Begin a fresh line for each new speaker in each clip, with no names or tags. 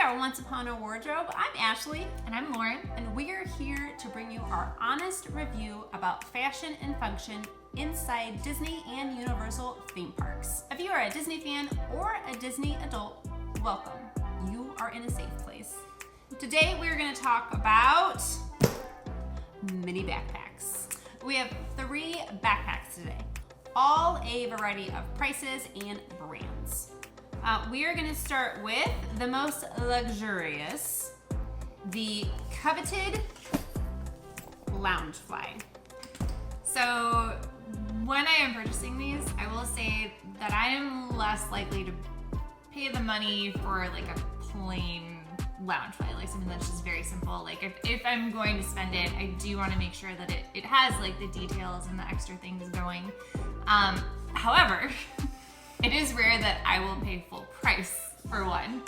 are Once Upon a Wardrobe. I'm Ashley.
And I'm Lauren.
And we are here to bring you our honest review about fashion and function inside Disney and Universal theme parks. If you are a Disney fan or a Disney adult, welcome. You are in a safe place. Today we're going to talk about mini backpacks. We have 3 backpacks today, all a variety of prices and brands. We are going to start with the most luxurious, the coveted Loungefly. So when I am purchasing these, I will say that I am less likely to pay the money for like a plain Loungefly, like something that's just very simple. Like if I'm going to spend it, I do want to make sure that it has like the details and the extra things going. However, it is rare that I will pay full price for one.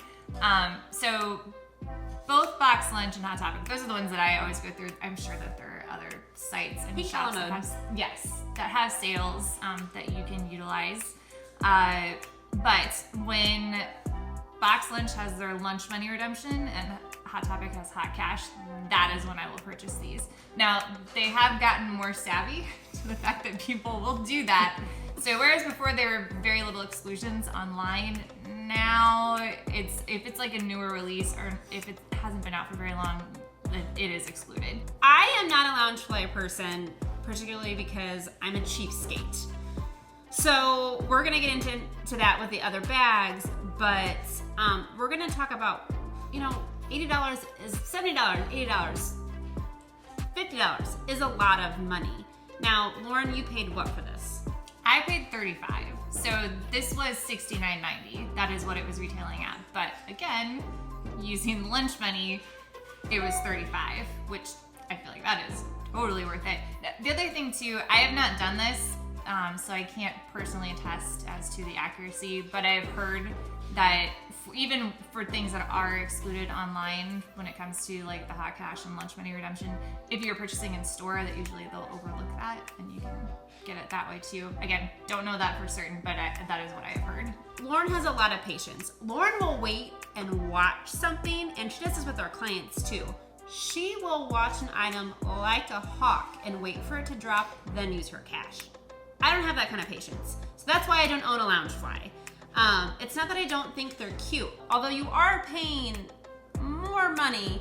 So both Box Lunch and Hot Topic, those are the ones that I always go through. I'm sure that there are other sites and shops that have sales that you can utilize. But when Box Lunch has their lunch money redemption and Hot Topic has hot cash, that is when I will purchase these. Now, they have gotten more savvy to the fact that people will do that. So whereas before there were very little exclusions online, now if it's like a newer release or if it hasn't been out for very long, it is excluded. I am not a Loungefly person, particularly because I'm a cheapskate. So we're gonna get into that with the other bags, but we're gonna talk about, $80 is $70, $80, $50 is a lot of money. Now, Lauren, you paid what for this?
I paid $35. So this was $69.90. That is what it was retailing at. But again, using the lunch money, it was $35, which I feel like that is totally worth it. The other thing too, I have not done this, so I can't personally attest as to the accuracy, but I've heard that even for things that are excluded online when it comes to like the hot cash and lunch money redemption, if you're purchasing in store, that usually they'll overlook that and you can get it that way too. Again, don't know that for certain, but that is what I have heard.
Lauren has a lot of patience. Lauren will wait and watch something, and she does this with our clients too. She will watch an item like a hawk and wait for it to drop, then use her cash. I don't have that kind of patience. So that's why I don't own a Loungefly. It's not that I don't think they're cute, although you are paying more money.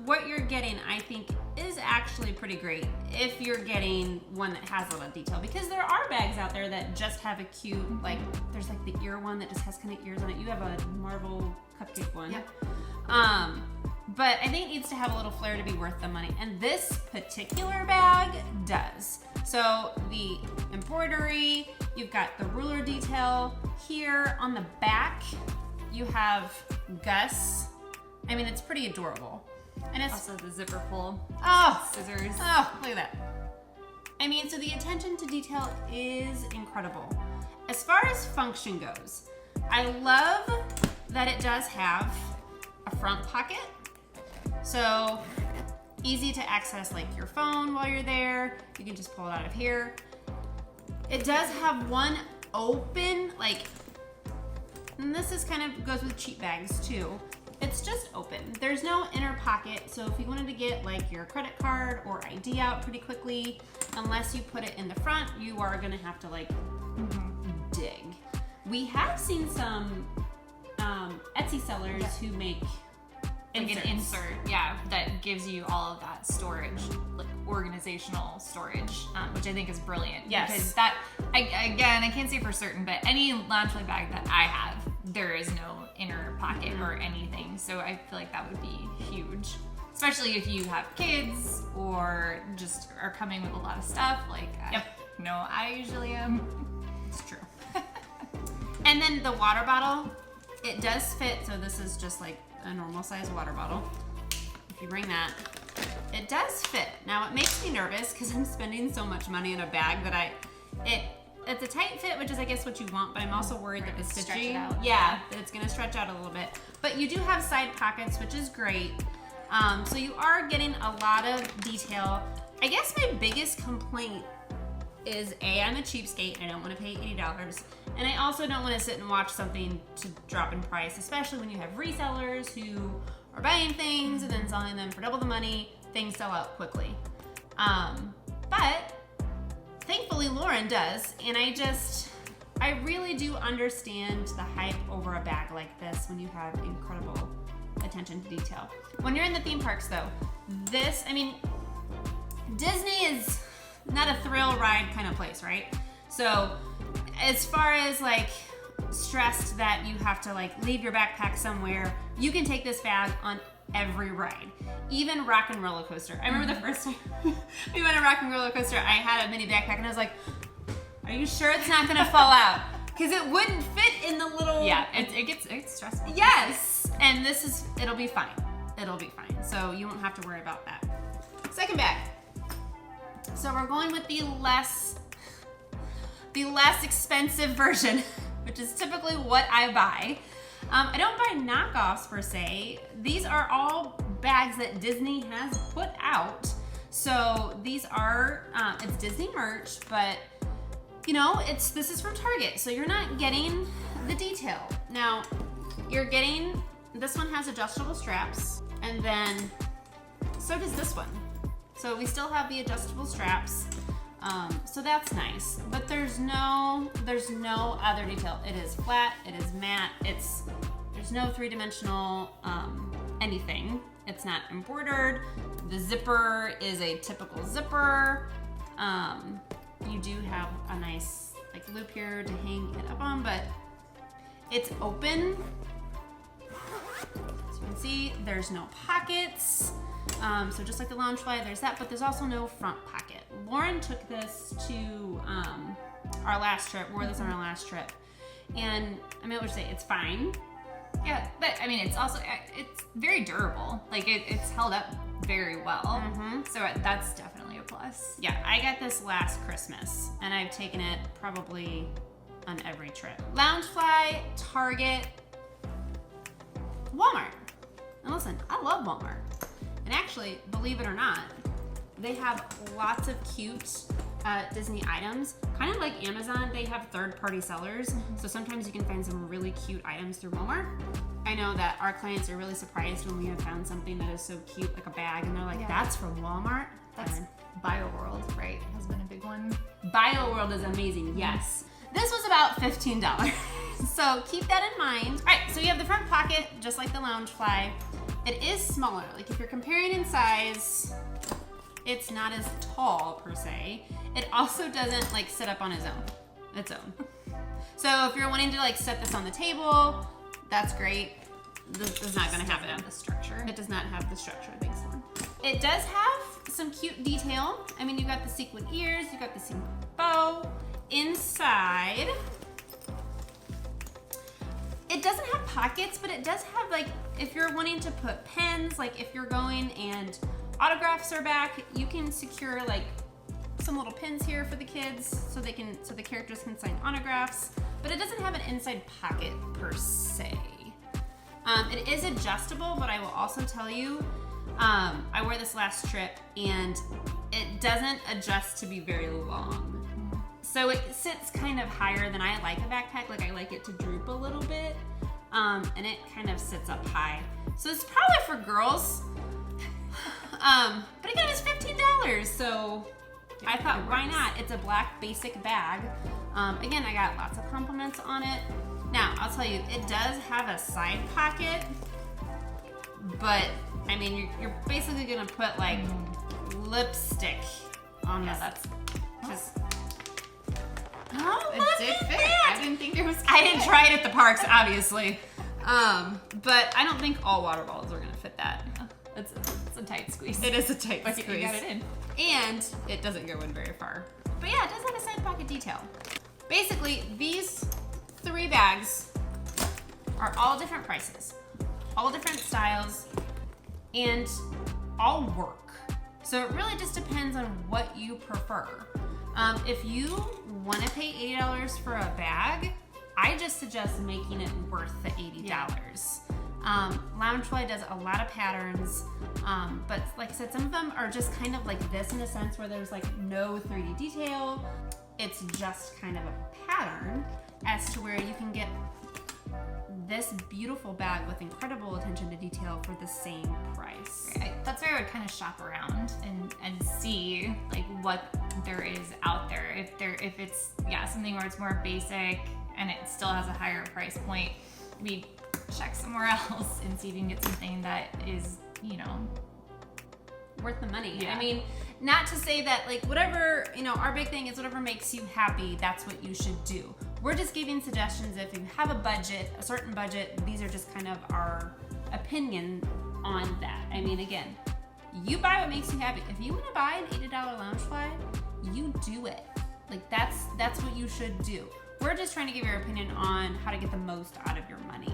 What you're getting, I think, is actually pretty great if you're getting one that has a lot of detail, because there are bags out there that just have a cute, like there's like the ear one that just has kind of ears on it. You have a Marvel cupcake one.
Yep.
But I think it needs to have a little flair to be worth the money, and this particular bag does. So the embroidery, you've got the ruler detail here on the back. You have Gus. I mean, it's pretty adorable. And it's
also the zipper pull.
Oh,
scissors.
Oh, look at that. I mean, so the attention to detail is incredible. As far as function goes, I love that it does have a front pocket. So easy to access like your phone while you're there. You can just pull it out of here. It does have one open, and this is kind of goes with cheap bags too. It's just open. There's no inner pocket, so if you wanted to get like your credit card or ID out pretty quickly, unless you put it in the front, you are gonna have to dig. We have seen some Etsy sellers who make
like an insert, that gives you all of that storage, like organizational storage, which I think is brilliant.
Yes.
Because that, I can't say for certain, but any Loungefly bag that I have, there is no inner pocket or anything. So I feel like that would be huge, especially if you have kids or just are coming with a lot of stuff. I usually am.
It's true. And then the water bottle, it does fit. So this is just like a normal size water bottle. If you bring that, it does fit. Now it makes me nervous because I'm spending so much money in a bag that it's a tight fit, which is I guess what you want, but I'm also worried that the stitching, that it's gonna stretch out a little bit. But you do have side pockets, which is great. So you are getting a lot of detail. I guess my biggest complaint
is I'm a cheapskate and I don't want to pay $80. And I also don't want to sit and watch something to drop in price, especially when you have resellers who are buying things and then selling them for double the money. Things sell out quickly. But thankfully Lauren does, and I really do understand the hype over a bag like this when you have incredible attention to detail. When you're in the theme parks though, Disney is not a thrill ride kind of place, right? So as far as like stressed that you have to like leave your backpack somewhere, you can take this bag on every ride, even Rock and Roller Coaster. I remember the first time we went on Rock and Roller Coaster, I had a mini backpack and I was like, are you sure it's not gonna fall out? Because it wouldn't fit in the little...
Yeah, it's stressful.
Yes, and it'll be fine. It'll be fine, so you won't have to worry about that. Second bag. So we're going with the less expensive version, which is typically what I buy. I don't buy knockoffs per se. These are all bags that Disney has put out. So these are, it's Disney merch, but you know, this is from Target, so you're not getting the detail. Now, this one has adjustable straps, and then so does this one. So we still have the adjustable straps, so that's nice. But there's no other detail. It is flat, it is matte, there's no three-dimensional anything. It's not embroidered. The zipper is a typical zipper. You do have a nice like loop here to hang it up on, but it's open. As you can see, there's no pockets. So just like the Loungefly, there's that, but there's also no front pocket. Lauren took this to our last trip, wore this on our last trip, and I would say it's fine.
Yeah, but I mean, it's also, it's very durable. Like it's held up very well.
Mm-hmm.
So that's definitely a plus.
Yeah, I got this last Christmas, and I've taken it probably on every trip. Loungefly, Target, Walmart. And listen, I love Walmart. And actually, believe it or not, they have lots of cute Disney items. Kind of like Amazon, they have third-party sellers. So sometimes you can find some really cute items through Walmart. I know that our clients are really surprised when we have found something that is so cute, like a bag, and they're like, that's from Walmart?
That's BioWorld, right? Has been a big one.
BioWorld is amazing, yes. This was about $15. So keep that in mind. All right, so you have the front pocket, just like the Loungefly. It is smaller. Like if you're comparing in size, it's not as tall per se. It also doesn't like sit up on its own. So if you're wanting to like set this on the table, that's great. This is not gonna happen.
The structure.
It does not have the structure, thanks Lauren. It does have some cute detail. I mean, you got the sequin ears, you got the sequin bow. Inside, it doesn't have pockets, but it does have like, if you're wanting to put pens, like if you're going and autographs are back, you can secure like some little pins here for the kids so the characters can sign autographs, but it doesn't have an inside pocket per se. It is adjustable, but I will also tell you, I wore this last trip and it doesn't adjust to be very long. So it sits kind of higher than I like a backpack. Like I like it to droop a little bit, and it kind of sits up high. So it's probably for girls. But again, it's $15, so I thought, why not? It's a black basic bag. Again, I got lots of compliments on it. Now, I'll tell you, it does have a side pocket, but I mean, you're basically gonna put like lipstick on this.
That's
just.
Oh,
It
look
did
at
fit.
that. I didn't think it was.
I didn't try it at the parks, obviously. But I don't think all water bottles are gonna fit that.
It's a tight squeeze.
It is a tight
But
squeeze.
you got it in.
And it doesn't go in very far. But yeah, it does have a side pocket detail. Basically, these 3 bags are all different prices, all different styles, and all work. So it really just depends on what you prefer. If you want to pay $80 for a bag, I just suggest making it worth the $80.
Yeah.
Loungefly does a lot of patterns, but like I said, some of them are just kind of like this in a sense where there's like no 3D detail. It's just kind of a pattern as to where you can get this beautiful bag with incredible attention to detail for the same price.
That's where I would kind of shop around and see like what there is out there. If it's something where it's more basic and it still has a higher price point, we check somewhere else and see if you can get something that is, you know,
worth the money.
Yeah.
I mean, not to say that like whatever, you know, our big thing is whatever makes you happy, that's what you should do. We're just giving suggestions. If you have a budget, a certain budget, these are just kind of our opinion on that. I mean, again, you buy what makes you happy. If you want to buy an $80 Loungefly, you do it. Like that's what you should do. We're just trying to give your opinion on how to get the most out of your money.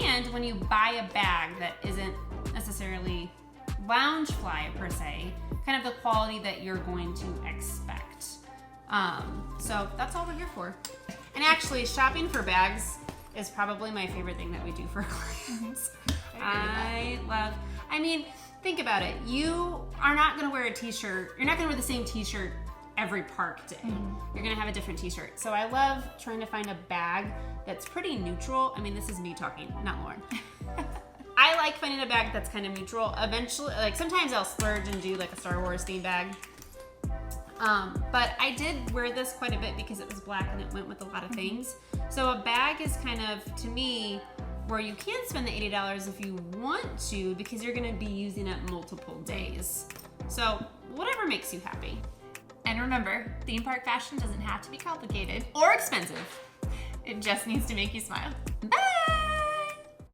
And when you buy a bag that isn't necessarily Loungefly per se, kind of the quality that you're going to expect. So that's all we're here for. And actually, shopping for bags is probably my favorite thing that we do for clients. I mean, think about it. You are not going to wear a t-shirt. You're not going to wear the same t-shirt every park day. You're going to have a different t-shirt. So I love trying to find a bag that's pretty neutral. I mean, this is me talking, not Lauren. I like finding a bag that's kind of neutral. Eventually, like sometimes I'll splurge and do like a Star Wars themed bag. But I did wear this quite a bit because it was black and it went with a lot of things. So a bag is kind of, to me, where you can spend the $80 if you want to, because you're gonna be using it multiple days. So whatever makes you happy.
And remember, theme park fashion doesn't have to be complicated
Or expensive.
It just needs to make you smile.
Bye!